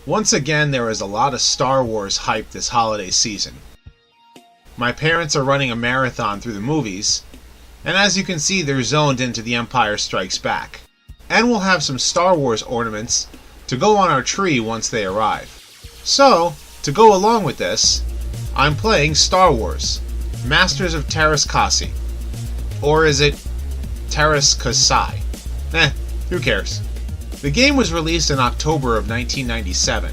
Once again, there is a lot of Star Wars hype this holiday season. My parents are running a marathon through the movies, and as you can see, they're zoned into The Empire Strikes Back. And we'll have some Star Wars ornaments to go on our tree once they arrive. So, to go along with this, I'm playing Star Wars, Masters of Teräs Käsi. Or is it Teräs Käsi? Who cares? The game was released in October of 1997,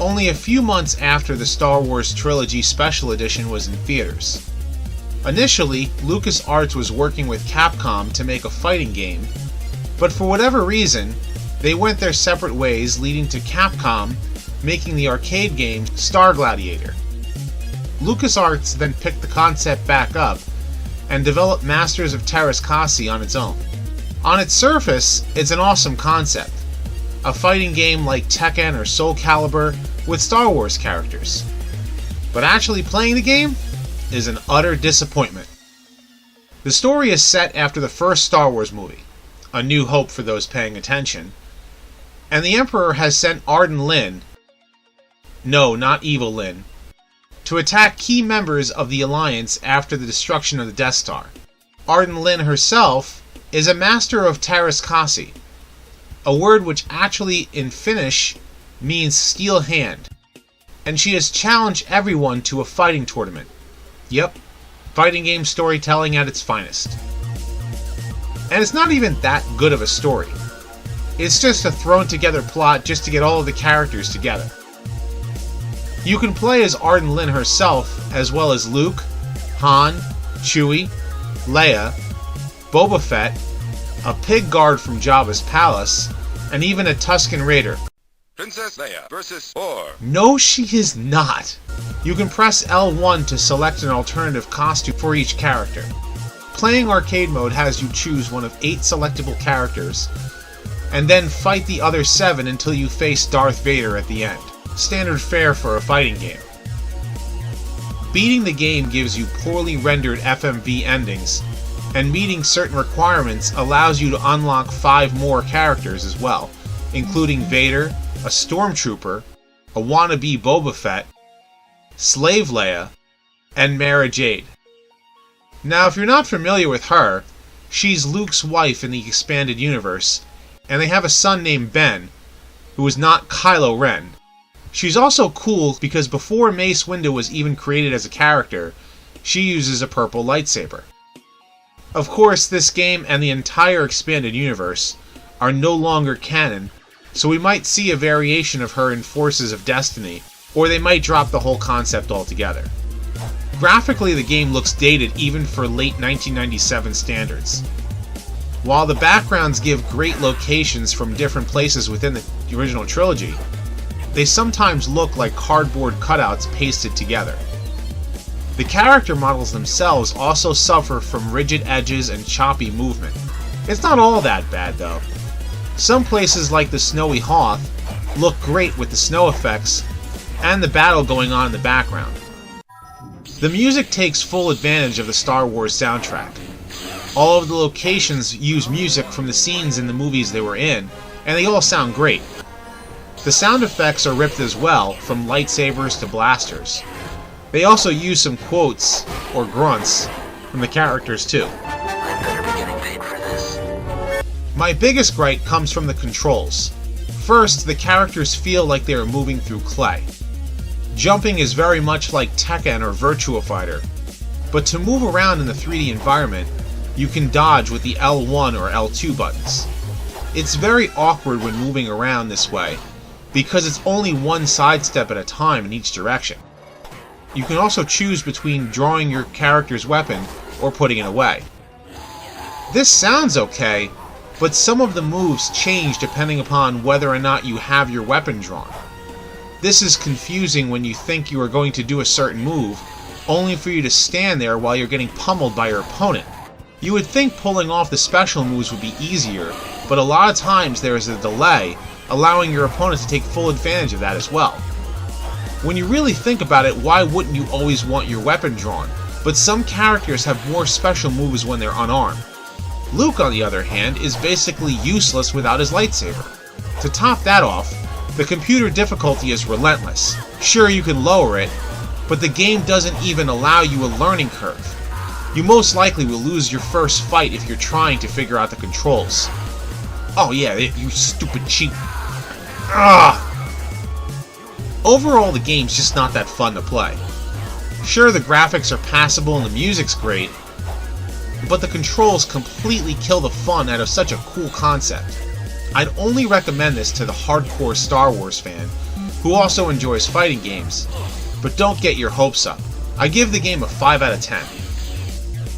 only a few months after the Star Wars Trilogy Special Edition was in theaters. Initially, LucasArts was working with Capcom to make a fighting game, but for whatever reason, they went their separate ways, leading to Capcom making the arcade game Star Gladiator. LucasArts then picked the concept back up and developed Masters of Teräs Käsi on its own. On its surface, it's an awesome concept. A fighting game like Tekken or Soul Calibur with Star Wars characters. But actually playing the game is an utter disappointment. The story is set after the first Star Wars movie, A New Hope for those paying attention, and the Emperor has sent Arden Lyn, no, not Evil Lyn, to attack key members of the Alliance after the destruction of the Death Star. Arden Lyn herself is a master of Teräs Käsi, a word which actually in Finnish means steel hand, and she has challenged everyone to a fighting tournament. Yep, fighting game storytelling at its finest. And it's not even that good of a story. It's just a thrown together plot just to get all of the characters together. You can play as Arden Lyn herself, as well as Luke, Han, Chewie, Leia, Boba Fett, a pig guard from Jabba's palace, and even a Tusken Raider. Princess Leia versus Or. No, she is not. You can press L1 to select an alternative costume for each character. Playing arcade mode has you choose one of 8 selectable characters, and then fight the other 7 until you face Darth Vader at the end. Standard fare for a fighting game. Beating the game gives you poorly rendered FMV endings, and meeting certain requirements allows you to unlock 5 more characters as well, including Vader, a Stormtrooper, a wannabe Boba Fett, Slave Leia, and Mara Jade. Now, if you're not familiar with her, she's Luke's wife in the expanded universe, and they have a son named Ben, who is not Kylo Ren. She's also cool because before Mace Windu was even created as a character, she uses a purple lightsaber. Of course, this game and the entire expanded universe are no longer canon, so we might see a variation of her in Forces of Destiny, or they might drop the whole concept altogether. Graphically, the game looks dated even for late 1997 standards. While the backgrounds give great locations from different places within the original trilogy, they sometimes look like cardboard cutouts pasted together. The character models themselves also suffer from rigid edges and choppy movement. It's not all that bad though. Some places like the Snowy Hoth look great with the snow effects and the battle going on in the background. The music takes full advantage of the Star Wars soundtrack. All of the locations use music from the scenes in the movies they were in, and they all sound great. The sound effects are ripped as well, from lightsabers to blasters. They also use some quotes, or grunts, from the characters too. I better be getting paid for this. My biggest gripe comes from the controls. First, the characters feel like they are moving through clay. Jumping is very much like Tekken or Virtua Fighter, but to move around in the 3D environment, you can dodge with the L1 or L2 buttons. It's very awkward when moving around this way, because it's only one sidestep at a time in each direction. You can also choose between drawing your character's weapon or putting it away. This sounds okay, but some of the moves change depending upon whether or not you have your weapon drawn. This is confusing when you think you are going to do a certain move, only for you to stand there while you're getting pummeled by your opponent. You would think pulling off the special moves would be easier, but a lot of times there is a delay, allowing your opponent to take full advantage of that as well. When you really think about it, why wouldn't you always want your weapon drawn? But some characters have more special moves when they're unarmed. Luke, on the other hand, is basically useless without his lightsaber. To top that off, The computer difficulty is relentless. Sure, you can lower it, but the game doesn't even allow you a learning curve. You most likely will lose your first fight if you're trying to figure out the controls. Oh yeah, you stupid cheat. Ugh! Overall, the game's just not that fun to play. Sure, the graphics are passable and the music's great, but the controls completely kill the fun out of such a cool concept. I'd only recommend this to the hardcore Star Wars fan, who also enjoys fighting games, but don't get your hopes up. I give the game a 5 out of 10.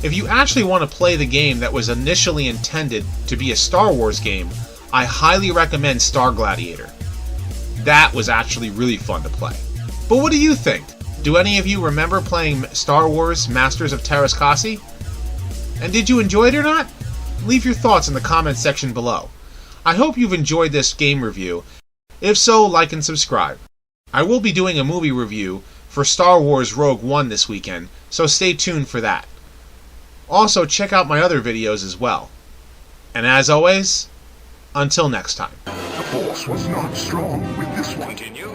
If you actually want to play the game that was initially intended to be a Star Wars game, I highly recommend Star Gladiator. That was actually really fun to play. But what do you think? Do any of you remember playing Star Wars Masters of Teräs Käsi? And did you enjoy it or not? Leave your thoughts in the comments section below. I hope you've enjoyed this game review. If so, like and subscribe. I will be doing a movie review for Star Wars Rogue One this weekend, so stay tuned for that. Also, check out my other videos as well. And as always, until next time. The force was not strong with this one. Continue.